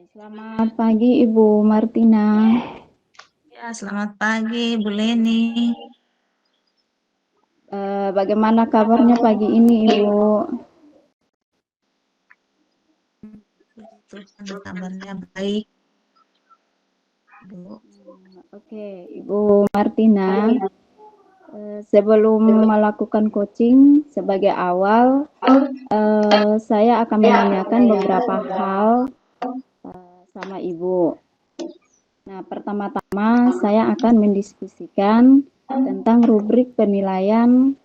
Selamat pagi Ibu Martina. Ya, selamat pagi, Bu Leni. Bagaimana kabarnya pagi ini Ibu? Tuhan, kabarnya baik, Bu. Oke, Ibu Martina. Sebelum melakukan coaching sebagai awal, saya akan menanyakan beberapa hal sama Ibu. Nah, pertama-tama saya akan mendiskusikan tentang rubrik penilaian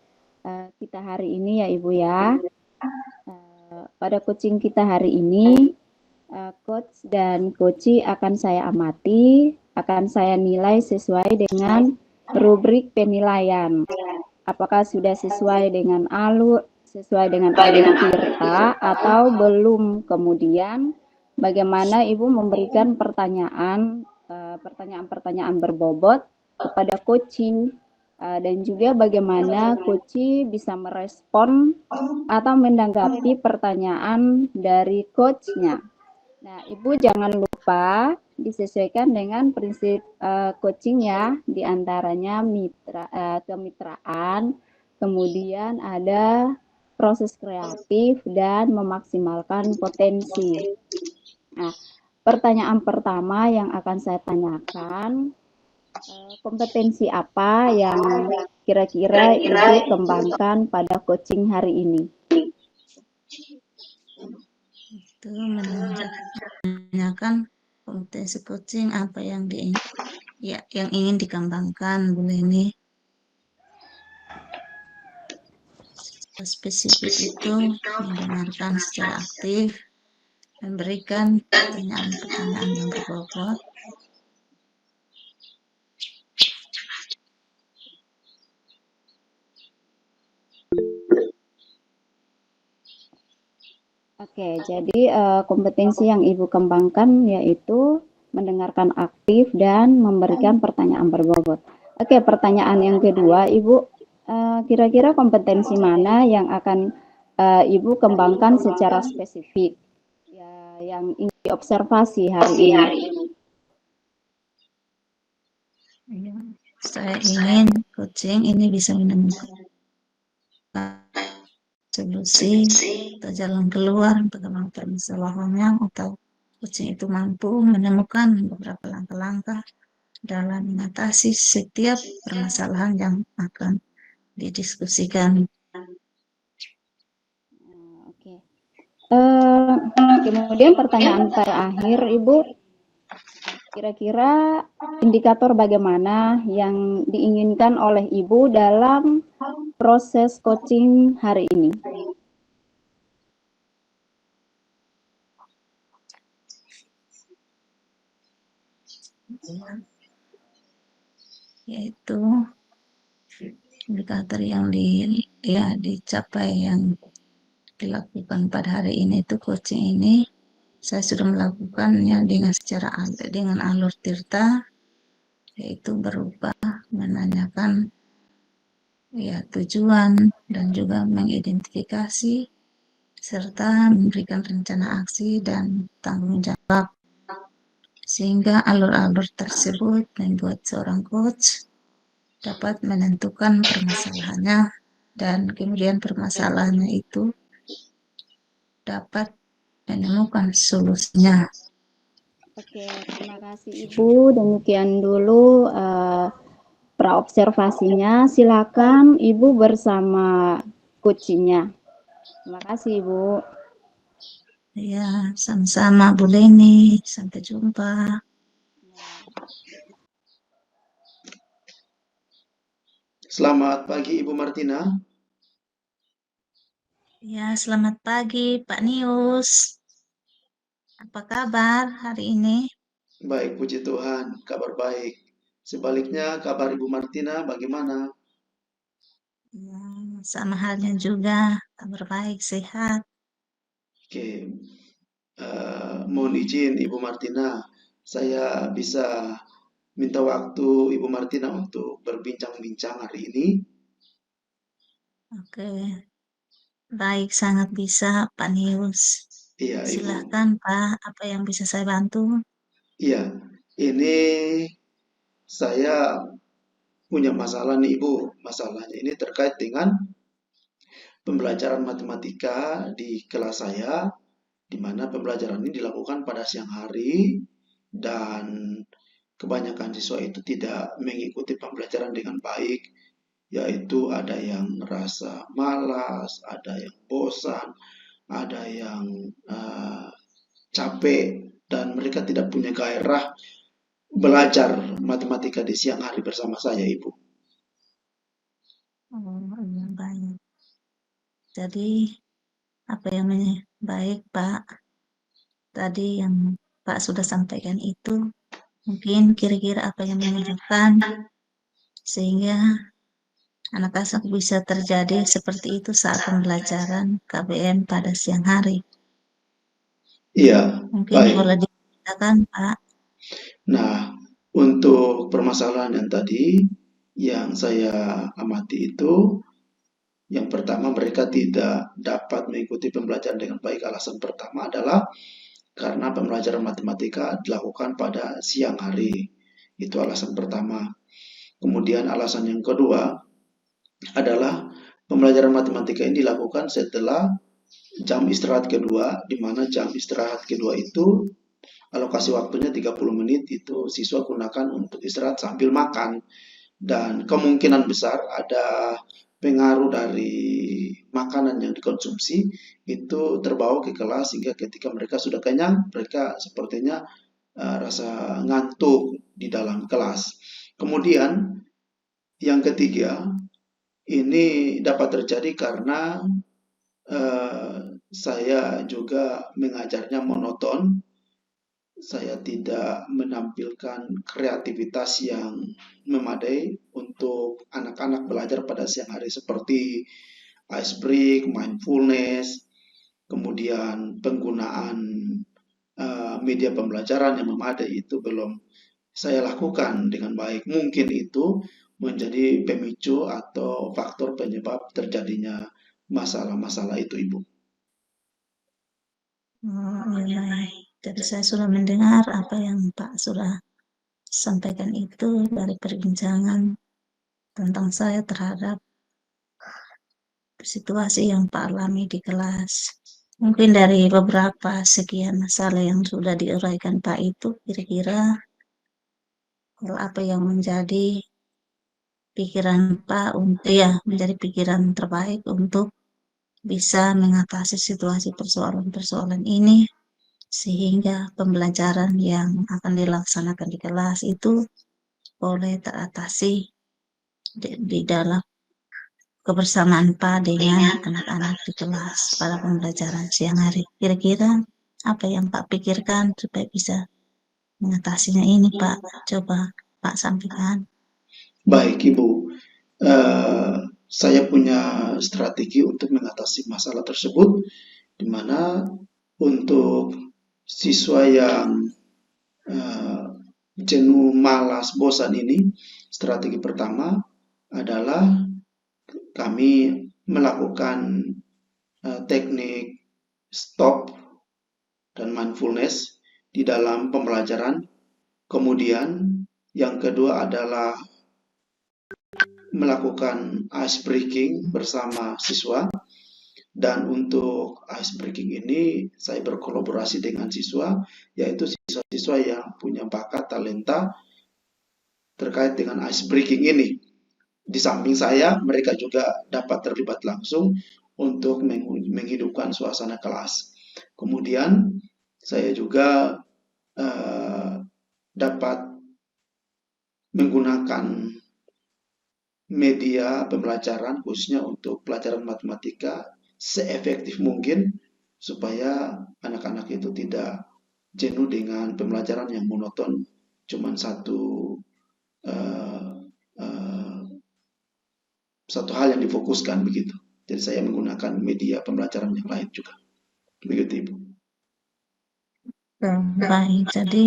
kita hari ini ya Ibu ya. Pada coaching kita hari ini, coach dan coachee akan saya amati, akan saya nilai sesuai dengan rubrik penilaian. Apakah sudah sesuai dengan alur Tirta atau belum? Kemudian bagaimana Ibu memberikan pertanyaan-pertanyaan berbobot kepada coaching dan juga bagaimana coachee bisa merespon atau menanggapi pertanyaan dari coachnya. Nah, Ibu jangan lupa disesuaikan dengan prinsip coaching ya, diantaranya kemitraan, kemudian ada proses kreatif dan memaksimalkan potensi. Nah, pertanyaan pertama yang akan saya tanyakan, kompetensi apa yang kira-kira Ibu kembangkan pada coaching hari ini? Itu menanyakan kompetensi coaching apa yang ingin dikembangkan, Bu Leni. Spesifik itu mendengarkan secara aktif, memberikan pertanyaan-pertanyaan yang berbobot. Oke, jadi kompetensi yang Ibu kembangkan yaitu mendengarkan aktif dan memberikan pertanyaan berbobot. Oke, pertanyaan yang kedua, Ibu, kira-kira kompetensi mana yang akan Ibu kembangkan secara spesifik, ya, yang ingin diobservasi hari ini? Ya, saya ingin coaching ini bisa menemukan solusi atau jalan keluar bagaimana permasalahannya, atau coaching itu mampu menemukan beberapa langkah-langkah dalam mengatasi setiap permasalahan yang akan didiskusikan. Oke. Kemudian pertanyaan terakhir, Ibu, kira-kira indikator bagaimana yang diinginkan oleh Ibu dalam proses coaching hari ini? Yaitu indikator yang dicapai, yang dilakukan pada hari ini. Itu coaching ini saya sudah melakukannya dengan alur Tirta, yaitu berupa menanyakan tujuan dan juga mengidentifikasi serta memberikan rencana aksi dan tanggung jawab, sehingga alur-alur tersebut membuat seorang coach dapat menentukan permasalahannya dan kemudian permasalahannya itu dapat menemukan solusinya. Oke, terima kasih Ibu. Demikian dulu praobservasinya. Silakan Ibu bersama coachingnya. Terima kasih Ibu. Ya, sama-sama Bu Leni. Sampai jumpa. Selamat pagi Ibu Martina. Ya, selamat pagi Pak Nius. Apa kabar hari ini? Baik, puji Tuhan, kabar baik. Sebaliknya, kabar Ibu Martina bagaimana? Ya, sama halnya juga, kabar baik, sehat. Oke, mohon izin Ibu Martina, saya bisa minta waktu Ibu Martina untuk berbincang-bincang hari ini. Oke, baik, sangat bisa Pak Nius. Iya, Ibu. Silahkan Pak, apa yang bisa saya bantu? Iya, ini saya punya masalah nih Ibu. Masalahnya ini terkait dengan pembelajaran matematika di kelas saya, di mana pembelajaran ini dilakukan pada siang hari dan kebanyakan siswa itu tidak mengikuti pembelajaran dengan baik, yaitu ada yang merasa malas, ada yang bosan, ada yang capek, dan mereka tidak punya gairah belajar matematika di siang hari bersama saya, Ibu. Oh, iya, baik. Jadi, apa yang baik Pak? Tadi yang Pak sudah sampaikan itu, mungkin kira-kira apa yang menyebabkan sehingga anak-anak bisa terjadi seperti itu saat pembelajaran KBM pada siang hari. Iya, Mungkin baik. boleh diceritakan Pak. Nah, untuk permasalahan yang tadi yang saya amati itu, yang pertama mereka tidak dapat mengikuti pembelajaran dengan baik. Alasan pertama adalah karena pembelajaran matematika dilakukan pada siang hari. Itu alasan pertama. Kemudian alasan yang kedua adalah pembelajaran matematika ini dilakukan setelah jam istirahat kedua, di mana jam istirahat kedua itu alokasi waktunya 30 menit itu siswa gunakan untuk istirahat sambil makan. Dan kemungkinan besar ada pengaruh dari makanan yang dikonsumsi itu terbawa ke kelas sehingga ketika mereka sudah kenyang, mereka sepertinya rasa ngantuk di dalam kelas. Kemudian yang ketiga, ini dapat terjadi karena saya juga mengajarnya monoton. Saya tidak menampilkan kreativitas yang memadai untuk anak-anak belajar pada siang hari seperti ice break, mindfulness, kemudian penggunaan media pembelajaran yang memadai itu belum saya lakukan dengan baik. Mungkin itu menjadi pemicu atau faktor penyebab terjadinya masalah-masalah itu, Ibu. Oh, iya, baik. Jadi saya sudah mendengar apa yang Pak sudah sampaikan itu dari perbincangan tentang saya terhadap situasi yang Pak alami di kelas. Mungkin dari beberapa sekian masalah yang sudah diuraikan Pak itu, kira-kira hal apa yang menjadi pikiran Pak untuk ya menjadi pikiran terbaik untuk bisa mengatasi situasi persoalan-persoalan ini sehingga pembelajaran yang akan dilaksanakan di kelas itu boleh teratasi di dalam kebersamaan Pak dengan anak-anak di kelas pada pembelajaran siang hari. Kira-kira apa yang Pak pikirkan supaya bisa mengatasinya ini Pak? Coba Pak sampaikan. Baik, Ibu. Saya punya strategi untuk mengatasi masalah tersebut, di mana untuk siswa yang eh, jenuh, malas, bosan ini, strategi pertama adalah kami melakukan teknik stop dan mindfulness di dalam pembelajaran. Kemudian yang kedua adalah melakukan ice breaking bersama siswa. Dan untuk ice breaking ini saya berkolaborasi dengan siswa, yaitu siswa-siswa yang punya bakat talenta terkait dengan ice breaking ini. Di samping saya, mereka juga dapat terlibat langsung untuk menghidupkan suasana kelas. Kemudian saya juga dapat menggunakan media pembelajaran khususnya untuk pelajaran matematika seefektif mungkin supaya anak-anak itu tidak jenuh dengan pembelajaran yang monoton, cuman uh, uh, satu hal yang difokuskan begitu. Jadi saya menggunakan media pembelajaran yang lain juga. Begitu, Ibu. Baik, jadi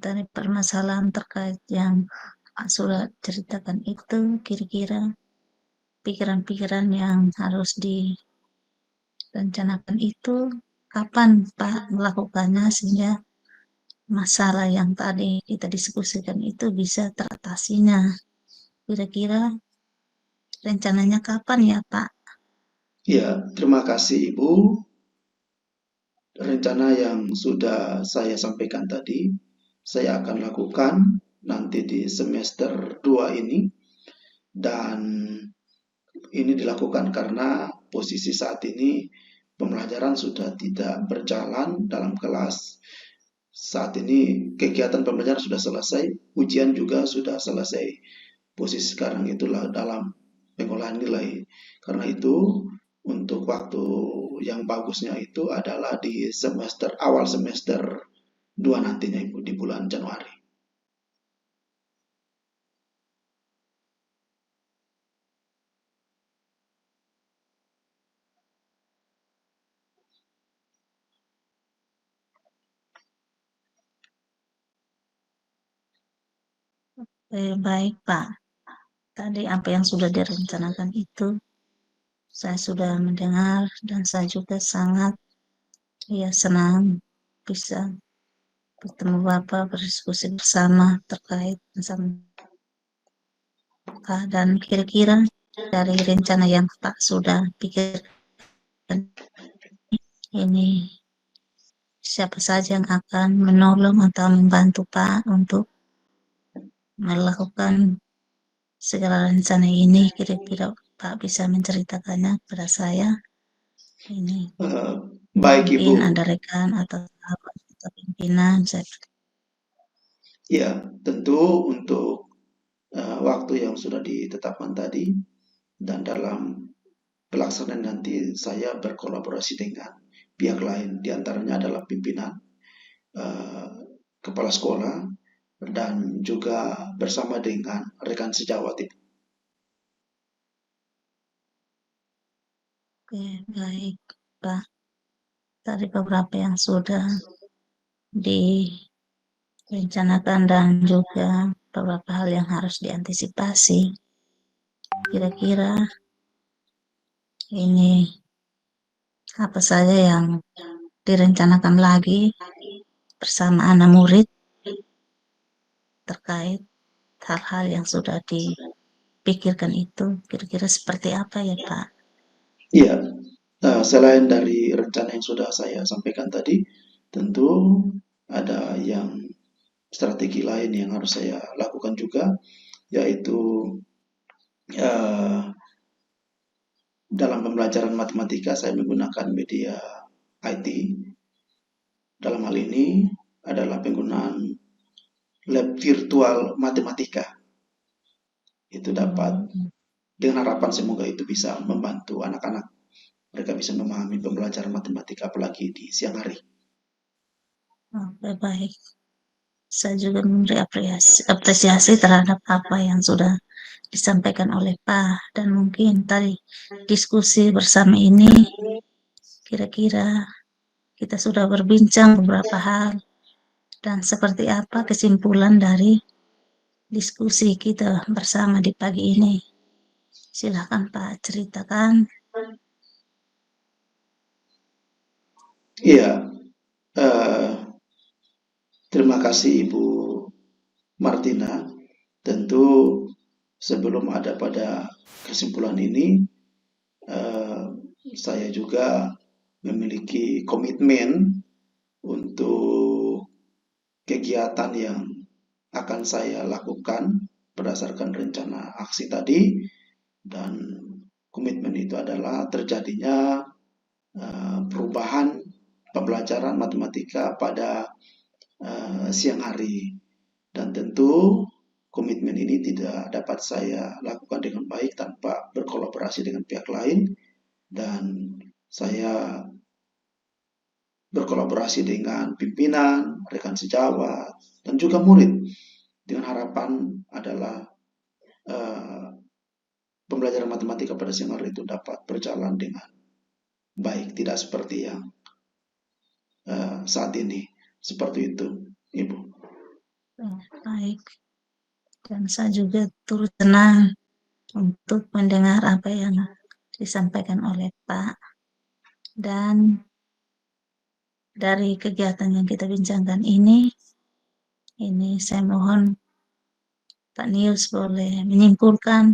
dari permasalahan terkait yang Pak sudah ceritakan itu, kira-kira pikiran-pikiran yang harus rencanakan itu kapan Pak melakukannya sehingga masalah yang tadi kita diskusikan itu bisa teratasinya. Kira-kira rencananya kapan ya Pak? Ya, terima kasih Ibu. Rencana yang sudah saya sampaikan tadi, saya akan lakukan nanti di semester 2 ini. Dan ini dilakukan karena posisi saat ini pembelajaran sudah tidak berjalan dalam kelas. Saat ini kegiatan pembelajaran sudah selesai, ujian juga sudah selesai. Posisi sekarang itulah dalam pengolahan nilai. Karena itu, untuk waktu yang bagusnya itu adalah di awal semester 2 nantinya Ibu, di bulan Januari. Baik Pak, tadi apa yang sudah direncanakan itu saya sudah mendengar dan saya juga sangat senang bisa bertemu Bapak berdiskusi bersama terkait bersama dan kira-kira dari rencana yang Pak sudah pikirkan ini siapa saja yang akan menolong atau membantu Pak untuk melakukan segala rencana ini, kira-kira Pak bisa menceritakannya kepada saya. Ini Baik mungkin Ibu. ada rekan atau sahabat atau pimpinan. Ya, tentu untuk waktu yang sudah ditetapkan tadi dan dalam pelaksanaan nanti saya berkolaborasi dengan pihak lain, diantaranya adalah pimpinan, eh, kepala sekolah, dan juga bersama dengan rekan sejawat Ibu. Oke, baik Pak. Tadi beberapa yang sudah direncanakan dan juga beberapa hal yang harus diantisipasi. Kira-kira ini apa saja yang direncanakan lagi bersama anak murid terkait hal-hal yang sudah dipikirkan itu, kira-kira seperti apa ya Pak? Iya, selain dari rencana yang sudah saya sampaikan tadi, tentu ada yang strategi lain yang harus saya lakukan juga, yaitu eh, dalam pembelajaran matematika saya menggunakan media IT. Dalam hal ini adalah penggunaan lab virtual matematika. Itu dapat dengan harapan semoga itu bisa membantu anak-anak. Mereka bisa memahami pembelajaran matematika apalagi di siang hari. Oke, baik. Saya juga memberi apresiasi terhadap apa yang sudah disampaikan oleh Pak dan mungkin tadi diskusi bersama ini kira-kira kita sudah berbincang beberapa hal dan seperti apa kesimpulan dari diskusi kita bersama di pagi ini. Silakan Pak ceritakan. Iya, eh, terima kasih Ibu Martina. Tentu sebelum ada pada kesimpulan ini, eh, saya juga memiliki komitmen untuk kegiatan yang akan saya lakukan berdasarkan rencana aksi tadi, dan komitmen itu adalah terjadinya perubahan pembelajaran matematika pada siang hari. Dan tentu komitmen ini tidak dapat saya lakukan dengan baik tanpa berkolaborasi dengan pihak lain, dan saya berkolaborasi dengan pimpinan, rekan sejawat, dan juga murid, dengan harapan adalah pembelajaran matematika pada siang hari itu dapat berjalan dengan baik, tidak seperti yang saat ini. Seperti itu, Ibu. Baik. Dan saya juga turut senang untuk mendengar apa yang disampaikan oleh Pak. Dan dari kegiatan yang kita bincangkan ini saya mohon Pak Nius boleh menyimpulkan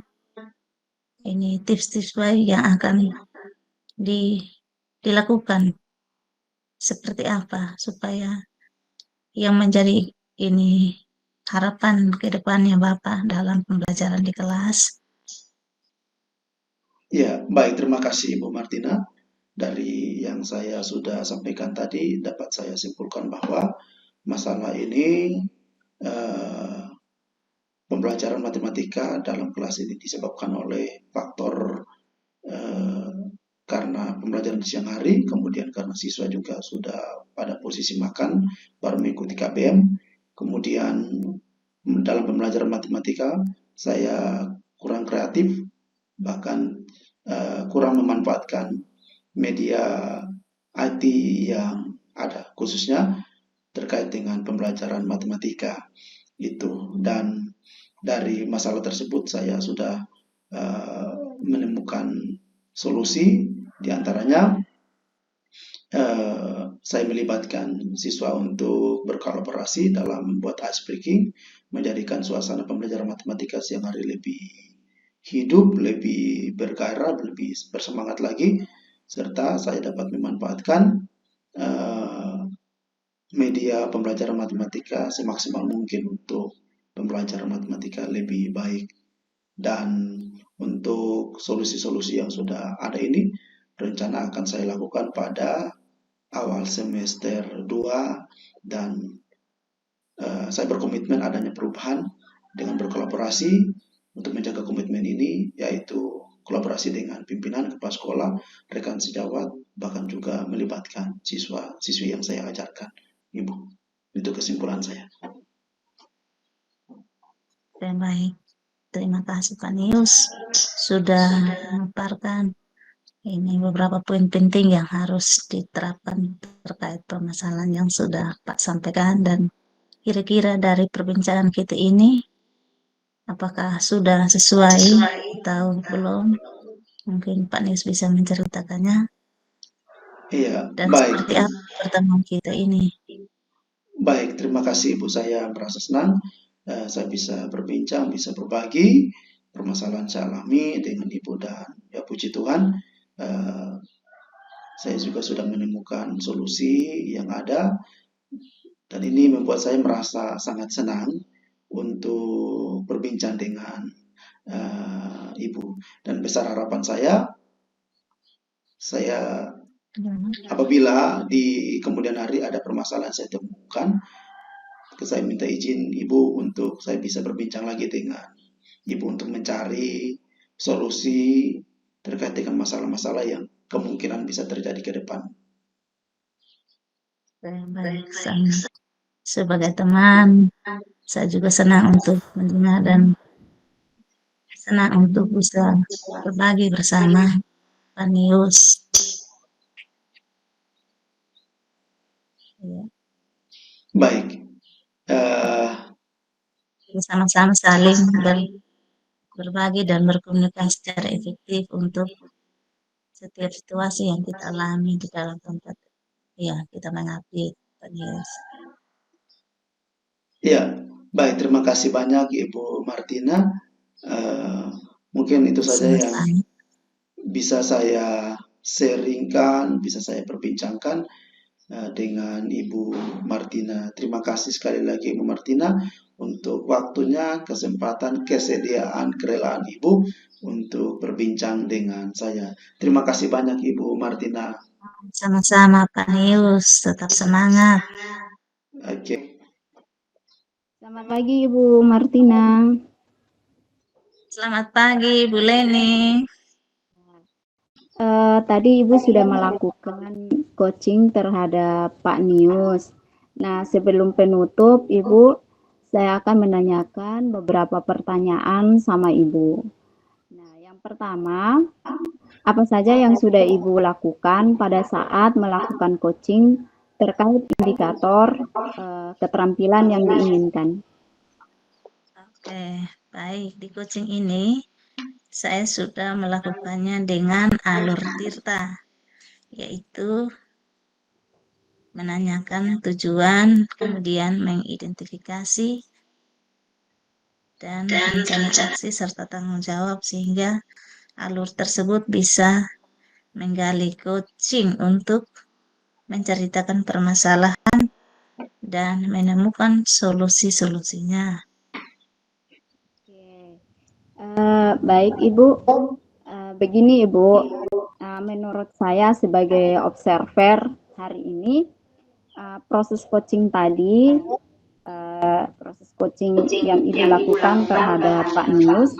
ini tips-tips baik yang akan dilakukan seperti apa supaya yang menjadi ini harapan ke depannya Bapak dalam pembelajaran di kelas. Ya, baik, terima kasih Ibu Martina. Dari yang saya sudah sampaikan tadi, dapat saya simpulkan bahwa masalah ini pembelajaran matematika dalam kelas ini disebabkan oleh faktor karena pembelajaran di siang hari, kemudian karena siswa juga sudah pada posisi makan, baru mengikuti KBM, kemudian dalam pembelajaran matematika saya kurang kreatif, bahkan kurang memanfaatkan media IT yang ada, khususnya terkait dengan pembelajaran matematika itu. Dan dari masalah tersebut saya sudah menemukan solusi, diantaranya saya melibatkan siswa untuk berkolaborasi dalam membuat ice breaking, menjadikan suasana pembelajaran matematika siang hari lebih hidup, lebih bergairah, lebih bersemangat lagi, serta saya dapat memanfaatkan media pembelajaran matematika semaksimal mungkin untuk pembelajaran matematika lebih baik. Dan untuk solusi-solusi yang sudah ada ini, rencana akan saya lakukan pada awal semester 2, dan saya berkomitmen adanya perubahan dengan berkolaborasi untuk menjaga komitmen ini, yaitu kolaborasi dengan pimpinan, kepala sekolah, rekan sejawat, bahkan juga melibatkan siswa-siswi yang saya ajarkan. Ibu, itu kesimpulan saya. Baik, terima kasih Pak Nius sudah memaparkan ini beberapa poin penting yang harus diterapkan terkait permasalahan yang sudah Pak sampaikan. Dan kira-kira dari perbincangan kita ini apakah sudah sesuai atau belum? Mungkin Pak Nius bisa menceritakannya. Iya, Dan baik. seperti apa pertemuan kita ini? Baik, terima kasih Ibu. Saya merasa senang saya bisa berbincang, bisa berbagi permasalahan saya alami dengan Ibu, dan ya puji Tuhan saya juga sudah menemukan solusi yang ada, dan ini membuat saya merasa sangat senang untuk berbincang dengan Ibu. Dan besar harapan saya apabila di kemudian hari ada permasalahan saya temukan, saya minta izin Ibu untuk saya bisa berbincang lagi dengan Ibu untuk mencari solusi terkait dengan masalah-masalah yang kemungkinan bisa terjadi ke depan. Baik, sebagai teman, saya juga senang untuk mendengar dan senang untuk bisa berbagi bersama Pak Nius. Ya. Baik, Sama-sama saling berbagi dan berkomunikasi secara efektif untuk setiap situasi yang kita alami di dalam tempat kita mengabdi, Pak Nius. ya, baik, terima kasih banyak Ibu Martina. Mungkin itu saja yang Sama-sama. bisa saya sharingkan, bisa saya perbincangkan dengan Ibu Martina. Terima kasih sekali lagi Ibu Martina untuk waktunya, kesempatan, kesediaan, kerelaan Ibu untuk berbincang dengan saya. Terima kasih banyak Ibu Martina. Sama-sama Pak Nius, tetap semangat. Oke. Selamat pagi Ibu Martina. Selamat pagi Bu Leni. Tadi Ibu sudah melakukan coaching terhadap Pak Nius. Nah, sebelum penutup, Ibu, saya akan menanyakan beberapa pertanyaan sama Ibu. Nah, yang pertama, apa saja yang sudah Ibu lakukan pada saat melakukan coaching terkait indikator keterampilan yang diinginkan? Oke, baik. Di coaching ini saya sudah melakukannya dengan alur Tirta. yaitu menanyakan tujuan, kemudian mengidentifikasi dan rencana aksi serta tanggung jawab sehingga alur tersebut bisa menggali coaching untuk menceritakan permasalahan dan menemukan solusi-solusinya. Oke. Baik Ibu, begini Ibu, menurut saya sebagai observer hari ini, proses coaching tadi, proses coaching yang Ibu lakukan terhadap Pak Nius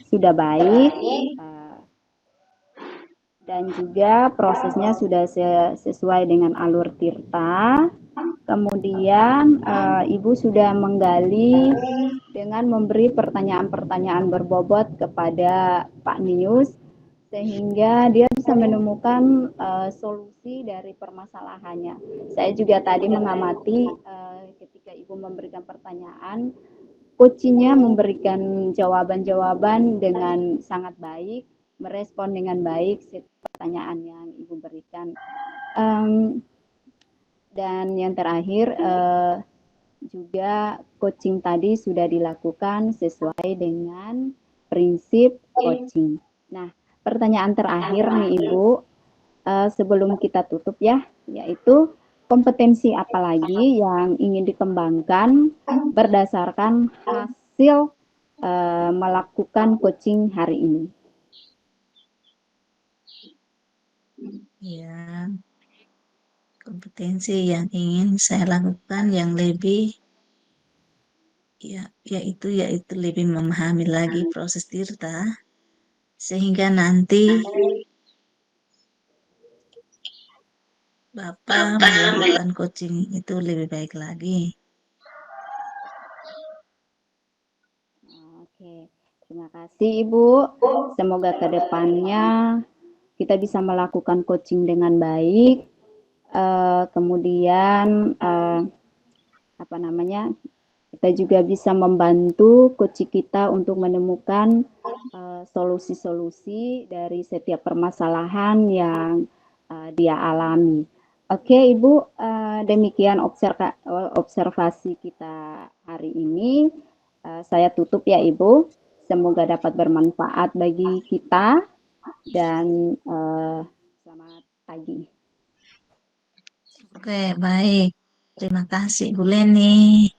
sudah baik, dan juga prosesnya sudah sesuai dengan alur Tirta. Kemudian Ibu sudah menggali dengan memberi pertanyaan-pertanyaan berbobot kepada Pak Nius sehingga dia bisa menemukan solusi dari permasalahannya. Saya juga tadi mengamati ketika Ibu memberikan pertanyaan, coachingnya memberikan jawaban-jawaban dengan sangat baik, merespon dengan baik pertanyaan yang Ibu berikan. Dan yang terakhir juga coaching tadi sudah dilakukan sesuai dengan prinsip coaching. Nah, pertanyaan terakhir nih Ibu, sebelum kita tutup ya, yaitu kompetensi apa lagi yang ingin dikembangkan berdasarkan hasil melakukan coaching hari ini? Ya, kompetensi yang ingin saya lakukan yang lebih yaitu lebih memahami lagi proses Tirta sehingga nanti Bapak melakukan coaching itu lebih baik lagi. Oke, terima kasih Ibu. Semoga ke depannya kita bisa melakukan coaching dengan baik. Kemudian kita juga bisa membantu coach kita untuk menemukan solusi-solusi dari setiap permasalahan yang dia alami. Oke Ibu, demikian observasi kita hari ini. Saya tutup ya Ibu. Semoga dapat bermanfaat bagi kita dan selamat pagi. Oke, baik. Terima kasih Bu Leni.